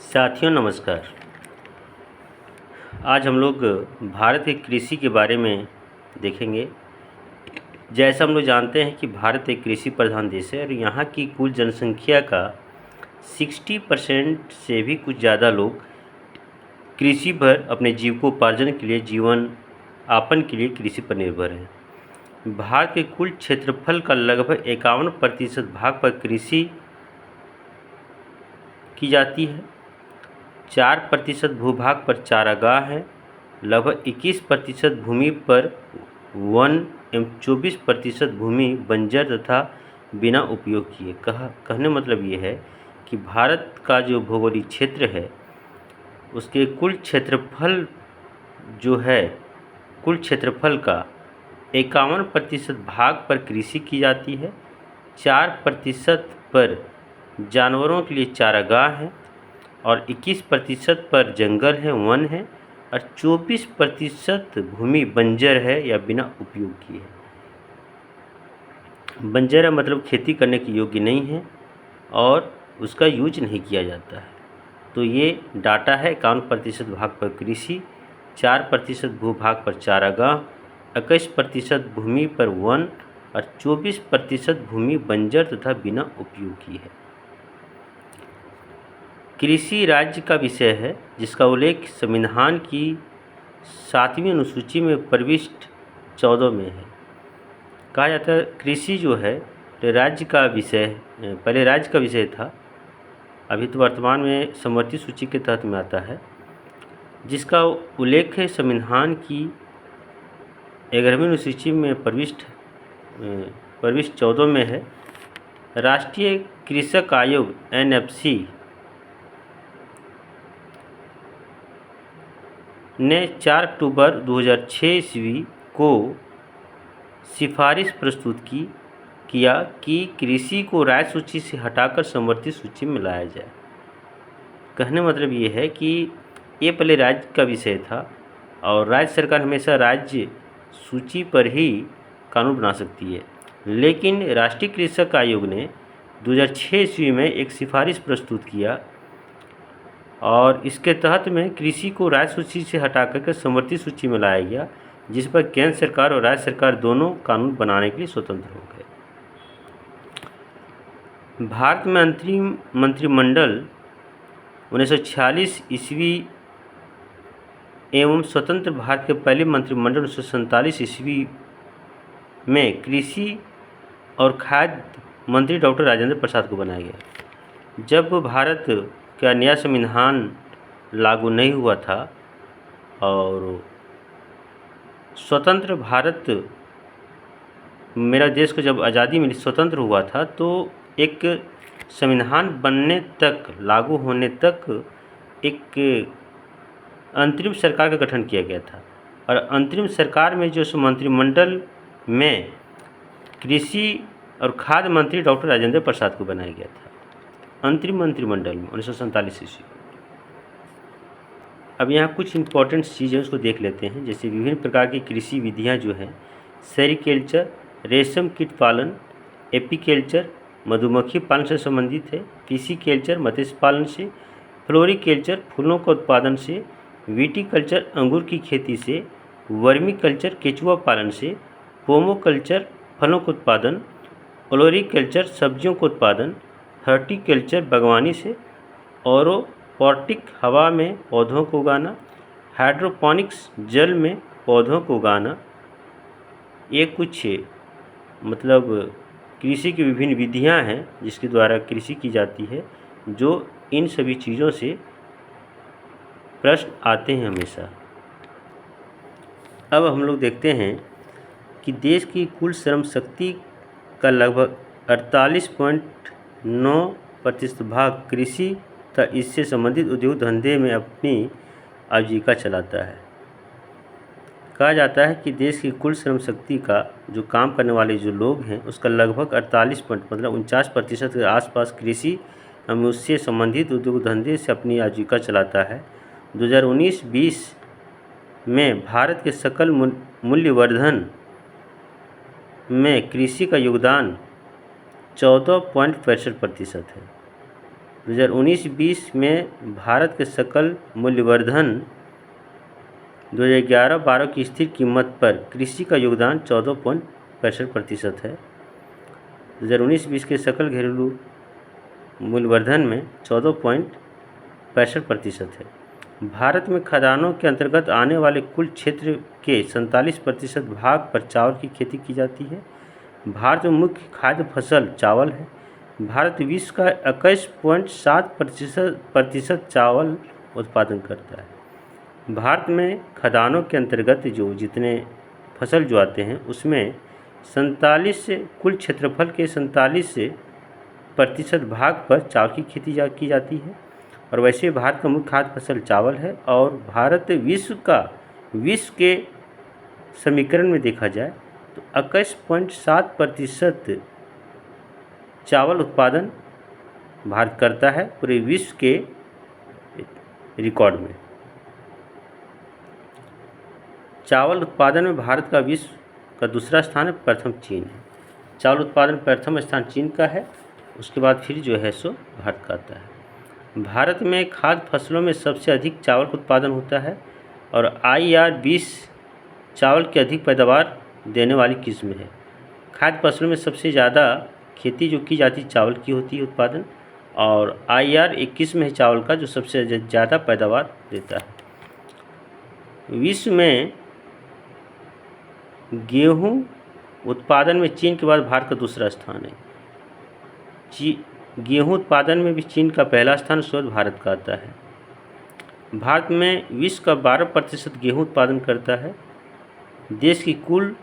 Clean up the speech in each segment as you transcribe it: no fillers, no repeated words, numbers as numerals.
साथियों नमस्कार। आज हम लोग भारत की कृषि के बारे में देखेंगे। जैसा हम लोग जानते हैं कि भारत एक कृषि प्रधान देश है और यहाँ की कुल जनसंख्या का 60% से भी कुछ ज़्यादा लोग कृषि पर अपने जीविकोपार्जन के लिए, जीवन यापन के लिए कृषि पर निर्भर हैं। भारत के कुल क्षेत्रफल का लगभग 51% भाग पर कृषि की जाती है। 4% भूभाग पर चारागाह है, लगभग 21% भूमि पर वन एवं 24% भूमि बंजर तथा बिना उपयोग किए। कहने मतलब ये है कि भारत का जो भौगोलिक क्षेत्र है उसके कुल क्षेत्रफल जो है, कुल क्षेत्रफल का 51% भाग पर कृषि की जाती है, 4% पर जानवरों के लिए चारागाह है और 21% पर जंगल है, वन है और 24% भूमि बंजर है या बिना उपयोग की है। बंजर है मतलब खेती करने के योग्य नहीं है और उसका यूज नहीं किया जाता है। तो ये डाटा है 51% भाग पर कृषि, 4% भूभाग पर चारागाह, 21% भूमि पर वन और 24% भूमि बंजर तथा बिना उपयोग की है। कृषि राज्य का विषय है जिसका उल्लेख संविधान की 7वीं अनुसूची में प्रविष्ट 14 में है। कहा जाता है कृषि जो है राज्य का विषय, पहले राज्य का विषय था, अभी तो वर्तमान में समवर्ती सूची के तहत में आता है, जिसका उल्लेख है संविधान की 11वीं अनुसूची में प्रविष्ट 14 में है। राष्ट्रीय कृषक आयोग NFC ने 4 अक्टूबर 2006 ईस्वी को सिफारिश प्रस्तुत किया कि कृषि को राज्य सूची से हटाकर समवर्ती सूची में लाया जाए। कहने मतलब ये है कि ये पहले राज्य का विषय था और राज्य सरकार हमेशा राज्य सूची पर ही कानून बना सकती है, लेकिन राष्ट्रीय कृषक आयोग ने 2006 ईस्वी में एक सिफारिश प्रस्तुत किया और इसके तहत में कृषि को राज्य सूची से हटा करके समवर्ती सूची में लाया गया, जिस पर केंद्र सरकार और राज्य सरकार दोनों कानून बनाने के लिए स्वतंत्र हो गए। भारत में अंतरिम मंत्रिमंडल 1946 ईस्वी एवं स्वतंत्र भारत के पहले मंत्रिमंडल 1947 ईस्वी में कृषि और खाद्य मंत्री डॉक्टर राजेंद्र प्रसाद को बनाया गया। जब भारत का नया संविधान लागू नहीं हुआ था और स्वतंत्र भारत, मेरा देश को जब आज़ादी मिली, स्वतंत्र हुआ था, तो एक संविधान बनने तक, लागू होने तक एक अंतरिम सरकार का गठन किया गया था और अंतरिम सरकार में जो मंत्रिमंडल में कृषि और खाद्य मंत्री डॉक्टर राजेंद्र प्रसाद को बनाया गया था, अंतरिम मंत्रिमंडल में 1947 ईस्वी। अब यहाँ कुछ इम्पोर्टेंट चीज़ें उसको देख लेते हैं, जैसे विभिन्न प्रकार की कृषि विधियाँ जो हैं, सेरीकल्चर रेशम कीट पालन, एपीकल्चर मधुमक्खी पालन से संबंधित है, फिशिकल्चर मत्स्य पालन से, फ्लोरिकल्चर फूलों का उत्पादन से, विटीकल्चर अंगूर की खेती से, वर्मीकल्चर केचुआ पालन से, पोमोकल्चर फलों का उत्पादन, ओलोरीकल्चर सब्जियों का उत्पादन, हॉर्टिकल्चर बागवानी से, एरोपोनिक हवा में पौधों को उगाना, हाइड्रोपोनिक्स जल में पौधों को उगाना। ये कुछ मतलब कृषि की विभिन्न विधियां हैं जिसके द्वारा कृषि की जाती है, जो इन सभी चीज़ों से प्रश्न आते हैं हमेशा। अब हम लोग देखते हैं कि देश की कुल श्रम शक्ति का लगभग 48.9% भाग कृषि तथा इससे संबंधित उद्योग धंधे में अपनी आजीविका चलाता है। कहा जाता है कि देश की कुल श्रम शक्ति का जो काम करने वाले जो लोग हैं उसका लगभग 49% के आसपास कृषि एवं उससे संबंधित उद्योग धंधे से अपनी आजीविका चलाता है। 2019-20 में भारत के सकल मूल्यवर्धन में कृषि का योगदान 14.65% है। 2019-20 में भारत के सकल मूल्यवर्धन 2011-12 की स्थिर कीमत पर कृषि का योगदान 14.65% है। 2019-20 के सकल घरेलू मूल्यवर्धन में 14.65% है। भारत में खदानों के अंतर्गत आने वाले कुल क्षेत्र के 47% भाग पर चावल की खेती की जाती है। भारत में मुख्य खाद्य फसल चावल है। भारत विश्व का 21.7% चावल उत्पादन करता है। भारत में खदानों के अंतर्गत जो जितने फसल जो आते हैं उसमें 47 से कुल क्षेत्रफल के 47% भाग पर चावल की खेती की जाती है। और वैसे भारत का मुख्य खाद्य फसल चावल है। और भारत विश्व के समीकरण में देखा जाए तो 21.7% चावल उत्पादन भारत करता है पूरे विश्व के रिकॉर्ड में। चावल उत्पादन में भारत का विश्व का दूसरा स्थान है, प्रथम चीन है। चावल उत्पादन प्रथम स्थान चीन का है, उसके बाद फिर जो है सो भारत का आता है। भारत में खाद्य फसलों में सबसे अधिक चावल का उत्पादन होता है और IR-20 चावल की अधिक पैदावार देने वाली किस्म है। खाद्य फसलों में सबसे ज़्यादा खेती जो की जाती है चावल की होती है उत्पादन, और IR एक किस्म है चावल का जो सबसे ज़्यादा पैदावार देता है। विश्व में गेहूं उत्पादन में चीन के बाद भारत का दूसरा स्थान है। गेहूं उत्पादन में भी चीन का पहला स्थान, उसके बाद भारत का आता है। भारत में विश्व का 12% गेहूं उत्पादन करता है। देश की कुल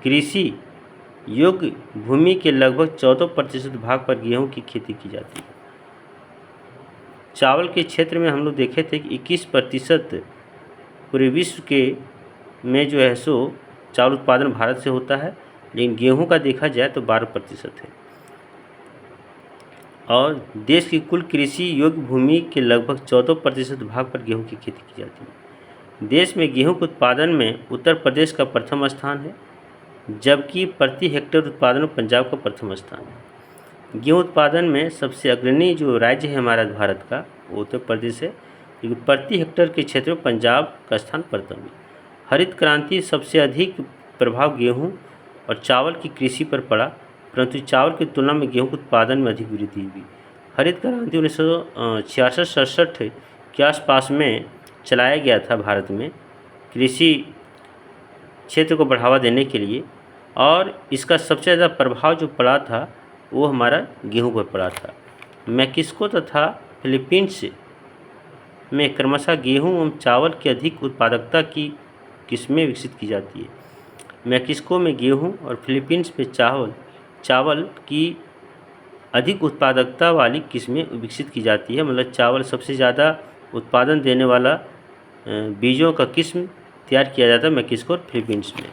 कृषि योग्य भूमि के लगभग 14% भाग पर गेहूं की खेती की जाती है। चावल के क्षेत्र में हम लोग देखे थे कि 21% पूरे विश्व के में जो है सो चावल उत्पादन भारत से होता है, लेकिन गेहूं का देखा जाए तो 12% है। और देश की कुल कृषि योग्य भूमि के लगभग 14% भाग पर गेहूं की खेती की जाती है। देश में गेहूं के उत्पादन में उत्तर प्रदेश का प्रथम स्थान है, जबकि प्रति हेक्टेयर उत्पादन में पंजाब का प्रथम स्थान है। गेहूं उत्पादन में सबसे अग्रणी जो राज्य है हमारा भारत का वो उत्तर प्रदेश है, लेकिन प्रति हेक्टेयर के क्षेत्र में पंजाब का स्थान प्रथम है। हरित क्रांति सबसे अधिक प्रभाव गेहूं और चावल की कृषि पर पड़ा, परंतु चावल की तुलना में गेहूं के उत्पादन में अधिक वृद्धि हुई। हरित क्रांति 1966-67 के आसपास में चलाया गया था भारत में कृषि क्षेत्र को बढ़ावा देने के लिए, और इसका सबसे ज़्यादा प्रभाव जो पड़ा था वो हमारा गेहूं पर पड़ा था। मैक्सिको तथा फिलीपींस में क्रमशः गेहूं एवं चावल की अधिक उत्पादकता की किस्में विकसित की जाती है। मैक्सिको में गेहूं और फिलीपींस में चावल की अधिक उत्पादकता वाली किस्में विकसित की जाती है। मतलब चावल सबसे ज़्यादा उत्पादन देने वाला बीजों का किस्म तैयार किया जाता है मैक्सिको और फिलीपींस में।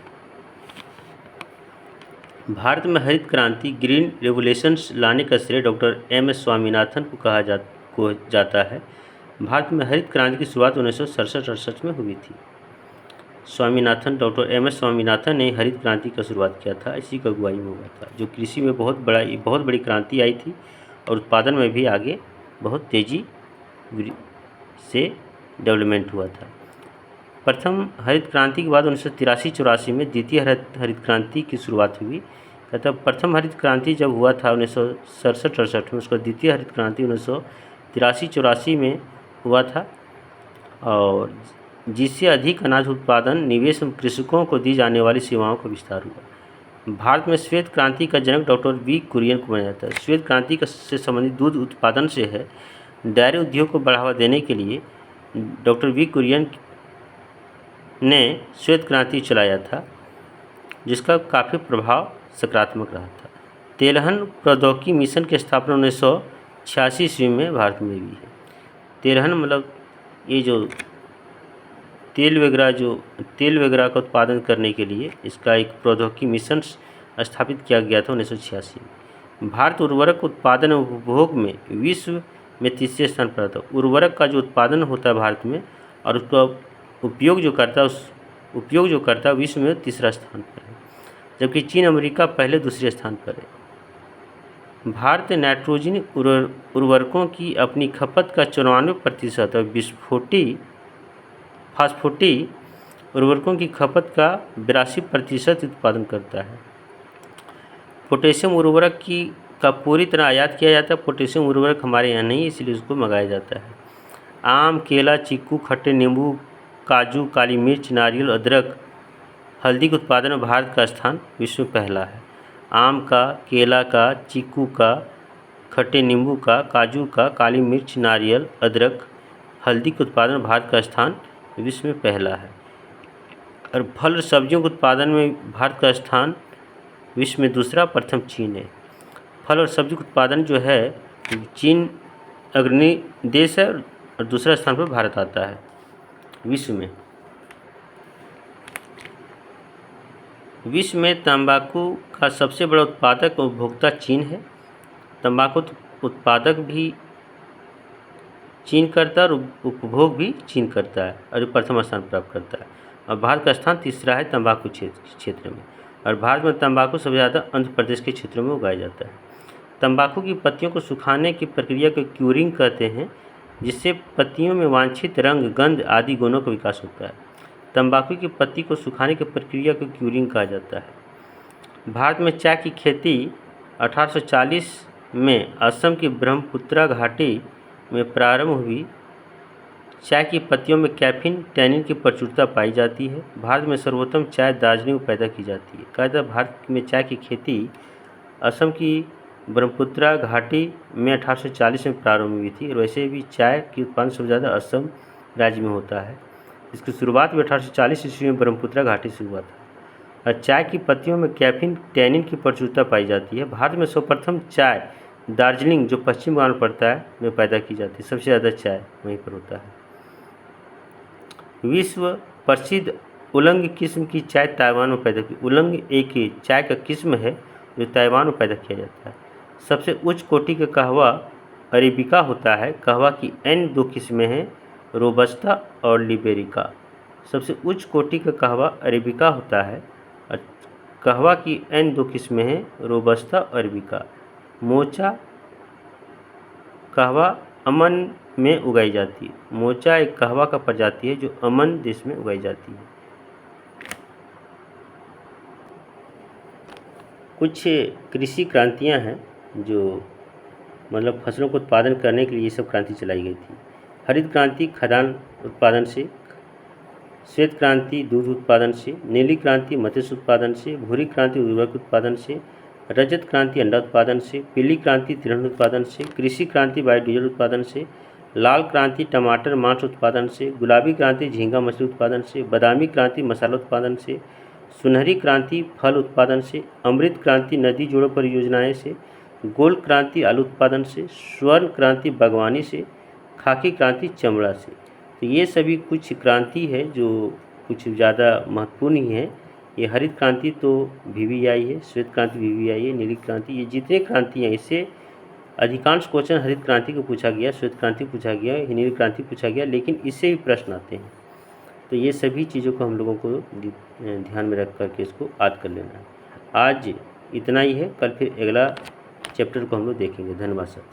भारत में हरित क्रांति ग्रीन रेवोल्यूशंस लाने का श्रेय डॉक्टर MS स्वामीनाथन को जाता है। भारत में हरित क्रांति की शुरुआत 1967-68 में हुई थी। डॉक्टर MS स्वामीनाथन ने हरित क्रांति का शुरुआत किया था, इसी का अगुवाई में हुआ था, जो कृषि में बहुत बड़ी क्रांति आई थी और उत्पादन में भी आगे बहुत तेज़ी से डेवलपमेंट हुआ था। प्रथम हरित क्रांति के बाद 1983-84 में द्वितीय हरित क्रांति की शुरुआत हुई। मतलब प्रथम हरित क्रांति जब हुआ था 1967-68 में, उसका द्वितीय हरित क्रांति 1983-84 में हुआ था, और जिससे अधिक अनाज उत्पादन, निवेश एवं कृषकों को दी जाने वाली सेवाओं का विस्तार हुआ। भारत में श्वेत क्रांति का जनक डॉक्टर V कुरियन को माना जाता है। श्वेत क्रांति से संबंधित दूध उत्पादन से है डेयरी उद्योग को बढ़ावा देने के लिए डॉक्टर V कुरियन ने श्वेत क्रांति चलाया था, जिसका काफ़ी प्रभाव सकारात्मक रहा था। तेलहन प्रौद्योगिकी मिशन की स्थापना 1986 ईस्वी में भारत में हुई है। तेलहन मतलब ये जो तेल वगैरह का उत्पादन करने के लिए इसका एक प्रौद्योगिकी मिशन स्थापित किया गया था 1986 में। भारत उर्वरक उत्पादन और उपभोग में विश्व में तीसरे स्थान पर था। उर्वरक का जो उत्पादन होता है भारत में और उसका उपयोग जो करता है विश्व में तीसरा स्थान पर है, जबकि चीन अमेरिका पहले दूसरे स्थान पर है। भारत नाइट्रोजन उर्वरकों की अपनी खपत का 94% और फास्फोटी उर्वरकों की खपत का 82% उत्पादन करता है। पोटेशियम उर्वरक का पूरी तरह आयात किया जाता है। पोटेशियम उर्वरक हमारे यहाँ नहीं, इसलिए उसको मंगाया जाता है। आम, केला, चीकू, खट्टे नींबू, काजू, काली मिर्च, नारियल, अदरक, हल्दी के उत्पादन में भारत का स्थान विश्व में पहला है। आम का, केला का, चीकू का, खट्टे नींबू का, काजू का, काली मिर्च, नारियल, अदरक, हल्दी के उत्पादन में भारत का स्थान विश्व में पहला है। और फल और सब्जियों के उत्पादन में भारत का स्थान विश्व में दूसरा, प्रथम चीन है। फल और सब्जी का उत्पादन जो है चीन अग्रणी देश है और दूसरा स्थान पर भारत आता है विश्व में। विश्व में तंबाकू का सबसे बड़ा उत्पादक और उपभोक्ता चीन है। तंबाकू उत्पादक भी चीन करता है और उपभोग भी चीन करता है और प्रथम स्थान प्राप्त करता है। और भारत का स्थान तीसरा है तंबाकू क्षेत्र में। और भारत में तंबाकू सबसे ज़्यादा आंध्र प्रदेश के क्षेत्रों में उगाया जाता है। तंबाकू की पत्तियों को सुखाने की प्रक्रिया को क्यूरिंग कहते हैं, जिससे पत्तियों में वांछित रंग, गंध आदि गुणों का विकास होता है। तंबाकू की पत्ती को सुखाने की प्रक्रिया को क्यूरिंग कहा जाता है। भारत में चाय की खेती 1840 में असम की ब्रह्मपुत्रा घाटी में प्रारंभ हुई। चाय की पत्तियों में कैफीन, टैनिन की प्रचुरता पाई जाती है। भारत में सर्वोत्तम चाय दार्जिलिंग में पैदा की जाती है। कहा जाता है भारत में चाय की खेती असम की ब्रह्मपुत्रा घाटी में 1840 में प्रारंभ हुई थी। और वैसे भी चाय की उत्पादन सबसे ज़्यादा असम राज्य में होता है। इसकी शुरुआत भी 1840 ईस्वी में ब्रह्मपुत्रा घाटी से हुआ था। और चाय की पत्तियों में कैफीन, टैनिन की प्रचुरता पाई जाती है। भारत में सर्वप्रथम चाय दार्जिलिंग, जो पश्चिम बंगाल में पड़ता है, में पैदा की जाती है। सबसे ज़्यादा चाय वहीं पर होता है। विश्व प्रसिद्ध उलंग किस्म की चाय ताइवान में पैदा की। उलंग एक चाय का किस्म है जो ताइवान में पैदा किया जाता है। सबसे उच्च कोटि का कहवा अरेबिका होता है। कहवा की N 2 किस्में हैं, रोबस्टा और लिबेरिका। सबसे उच्च कोटि का कहवा अरेबिका होता है। कहवा की N 2 किस्में हैं, रोबस्टा और अरेबिका। मोचा कहवा अमन में उगाई जाती है। मोचा एक कहवा का प्रजाति है जो अमन देश में उगाई जाती है। कुछ कृषि क्रांतियां हैं जो मतलब फसलों को उत्पादन करने के लिए ये सब क्रांति चलाई गई थी। हरित क्रांति खाद्यान्न उत्पादन से, श्वेत क्रांति दूध उत्पादन से, नीली क्रांति मत्स्य उत्पादन से, भूरी क्रांति उर्वरक उत्पादन से, रजत क्रांति अंडा उत्पादन से, पीली क्रांति तिलहन उत्पादन से, कृषि क्रांति बायोडीजल उत्पादन से, लाल क्रांति टमाटर मांस उत्पादन से, गुलाबी क्रांति झींगा मछली उत्पादन से, बादामी क्रांति मसाला उत्पादन से, सुनहरी क्रांति फल उत्पादन से, अमृत क्रांति नदी जोड़ों परियोजनाएं से, गोल्ड क्रांति आलू उत्पादन से, स्वर्ण क्रांति बागवानी से, खाकी क्रांति चमड़ा से। तो ये सभी कुछ क्रांति है जो कुछ ज़्यादा महत्वपूर्ण ही है। ये हरित क्रांति तो VVI है, श्वेत क्रांति VVI है, नीली क्रांति, ये जितने क्रांति हैं इससे अधिकांश क्वेश्चन हरित क्रांति को पूछा गया, श्वेत क्रांति पूछा गया, नीली क्रांति पूछा गया, लेकिन इससे भी प्रश्न आते हैं। तो ये सभी चीज़ों को हम लोगों को ध्यान में रख करके इसको याद कर लेना है। आज इतना ही है, कल फिर अगला चैप्टर को हम लोग देखेंगे। धन्यवाद साथी।